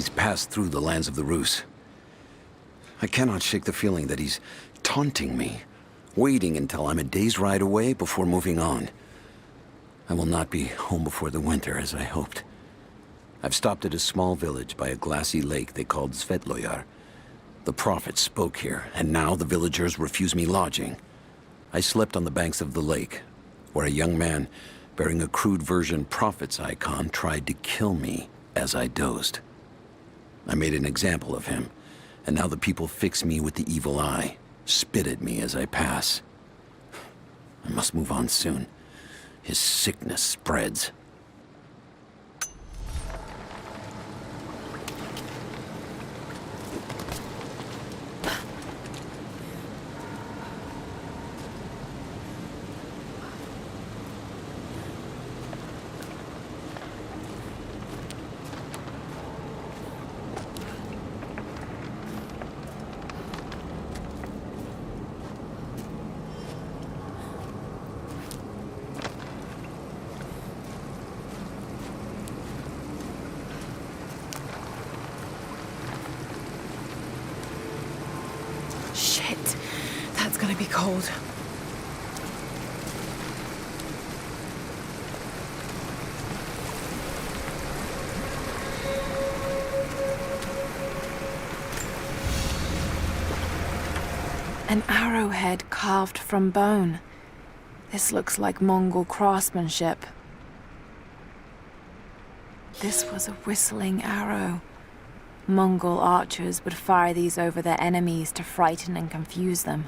he's passed through the lands of the Rus. I cannot shake the feeling that he's taunting me, waiting until I'm a day's ride away before moving on. I will not be home before the winter, as I hoped. I've stopped at a small village by a glassy lake they called Svetloyar. The prophet spoke here, and now the villagers refuse me lodging. I slept on the banks of the lake, where a young man bearing a crude version prophet's icon tried to kill me as I dozed. I made an example of him, and now the people fix me with the evil eye, spit at me as I pass. I must move on soon. His sickness spreads. Shit, that's gonna be cold. An arrowhead carved from bone. This looks like Mongol craftsmanship. This was a whistling arrow. Mongol archers would fire these over their enemies to frighten and confuse them.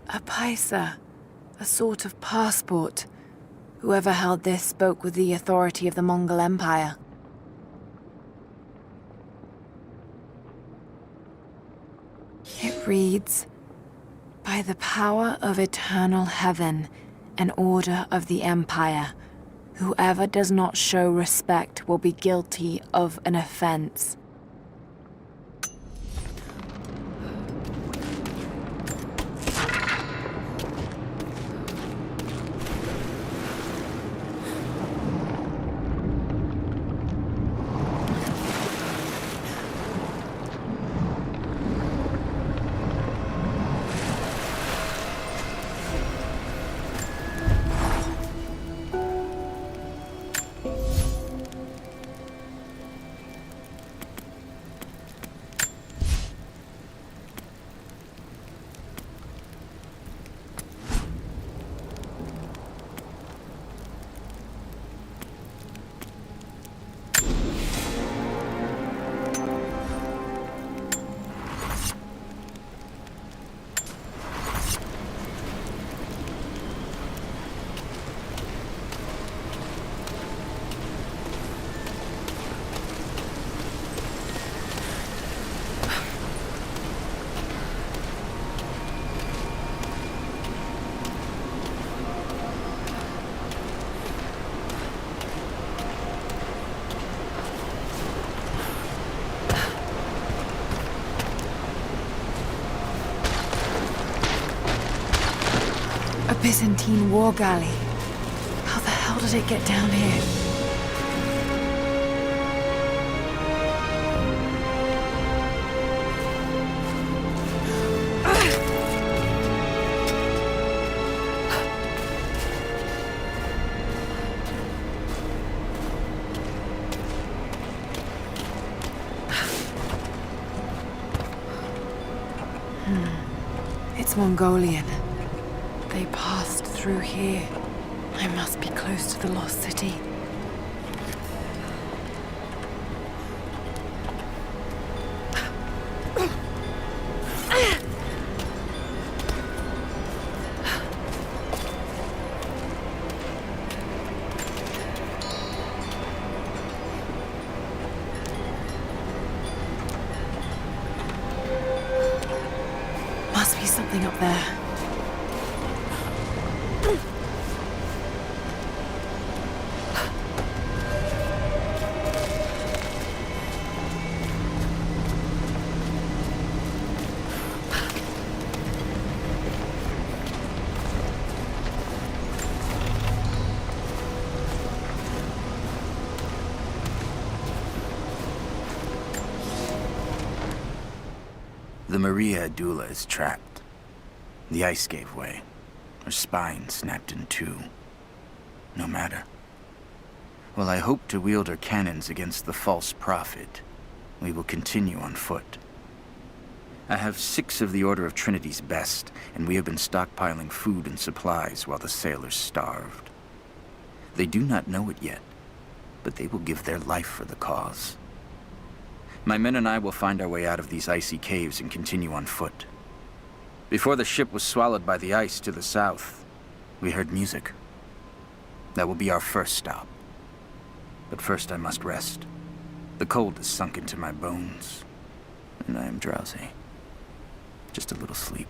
A paisa, a sort of passport. Whoever held this spoke with the authority of the Mongol Empire. It reads, "By the power of eternal heaven, an order of the Empire, whoever does not show respect will be guilty of an offense." A Byzantine war galley. How the hell did it get down here? It's Mongolian. They passed through here. I must be close to the lost city. something up there. The Maria Adula is trapped. The ice gave way. Her spine snapped in two. No matter. While I hope to wield her cannons against the false prophet, we will continue on foot. I have 6 of the Order of Trinity's best, and we have been stockpiling food and supplies while the sailors starved. They do not know it yet, but they will give their life for the cause. My men and I will find our way out of these icy caves and continue on foot. Before the ship was swallowed by the ice to the south, we heard music. That will be our first stop. But first I must rest. The cold has sunk into my bones, and I am drowsy. Just a little sleep.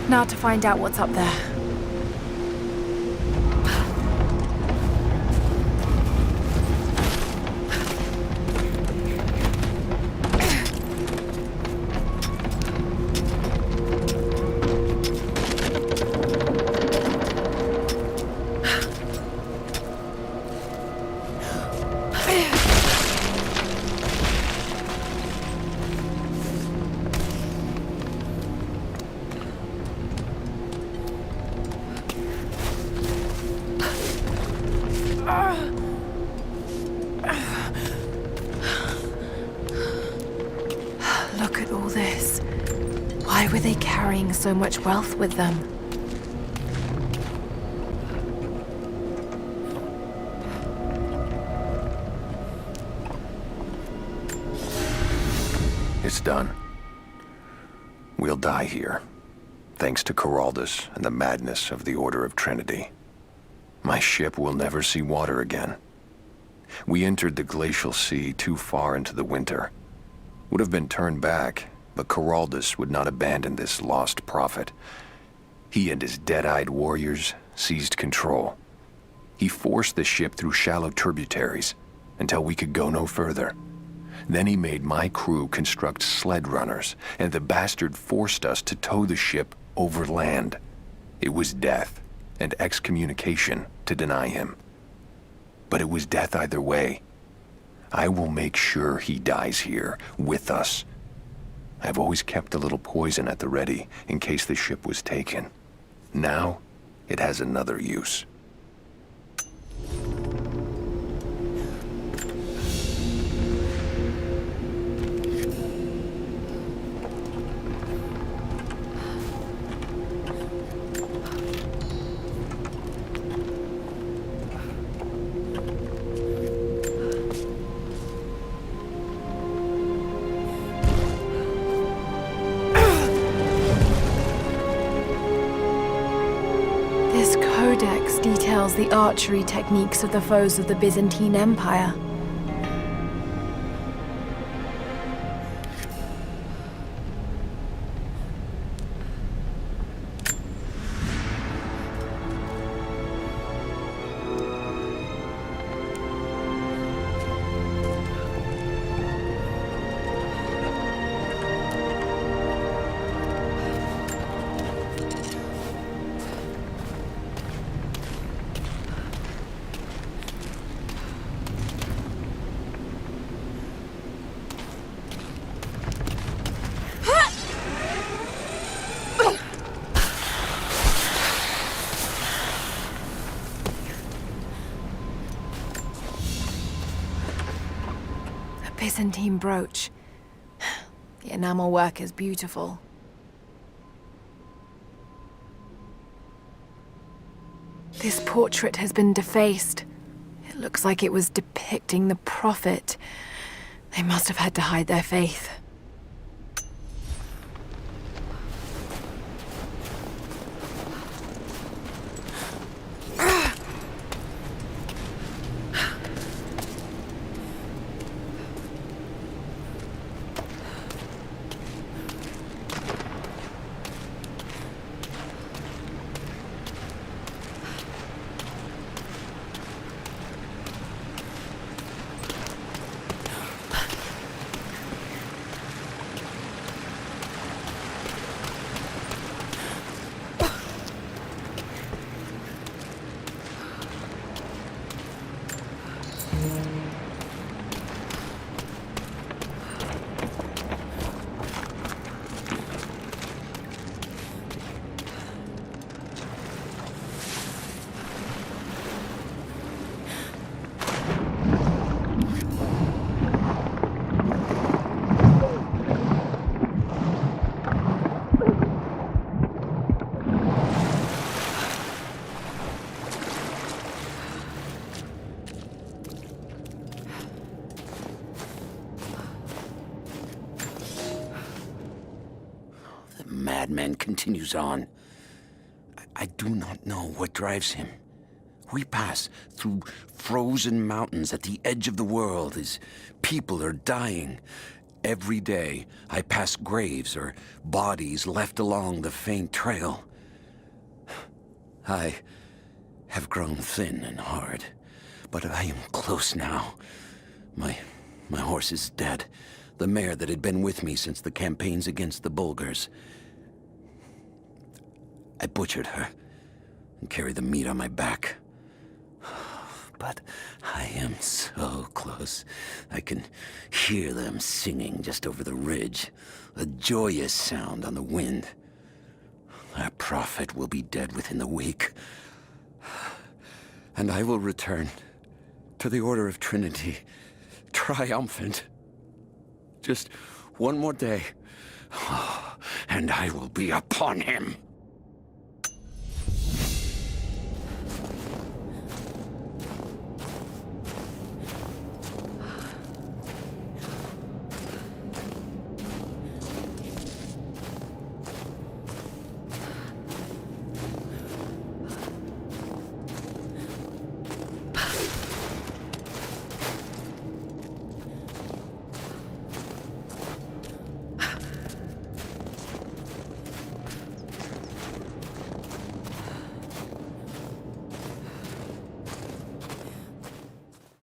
Now to find out what's up there. Look at all this. Why were they carrying so much wealth with them? It's done. We'll die here, thanks to Coraldus and the madness of the Order of Trinity. My ship will never see water again. We entered the Glacial Sea too far into the winter. Would have been turned back, but Coraldus would not abandon this lost prophet. He and his dead-eyed warriors seized control. He forced the ship through shallow tributaries until we could go no further. Then he made my crew construct sled runners, and the bastard forced us to tow the ship over land. It was death and excommunication to deny him. But it was death either way. I will make sure he dies here, with us. I've always kept a little poison at the ready, in case the ship was taken. Now, it has another use. Details the archery techniques of the foes of the Byzantine Empire. Byzantine brooch. The enamel work is beautiful. This portrait has been defaced. It looks like it was depicting the Prophet. They must have had to hide their faith. Madman continues on. I do not know what drives him. We pass through frozen mountains at the edge of the world as people are dying. Every day, I pass graves or bodies left along the faint trail. I have grown thin and hard, but I am close now. My horse is dead. The mare that had been with me since the campaigns against the Bulgars. I butchered her and carried the meat on my back. But I am so close. I can hear them singing just over the ridge, a joyous sound on the wind. Our prophet will be dead within the week. And I will return to the Order of Trinity, triumphant. Just one more day, and I will be upon him.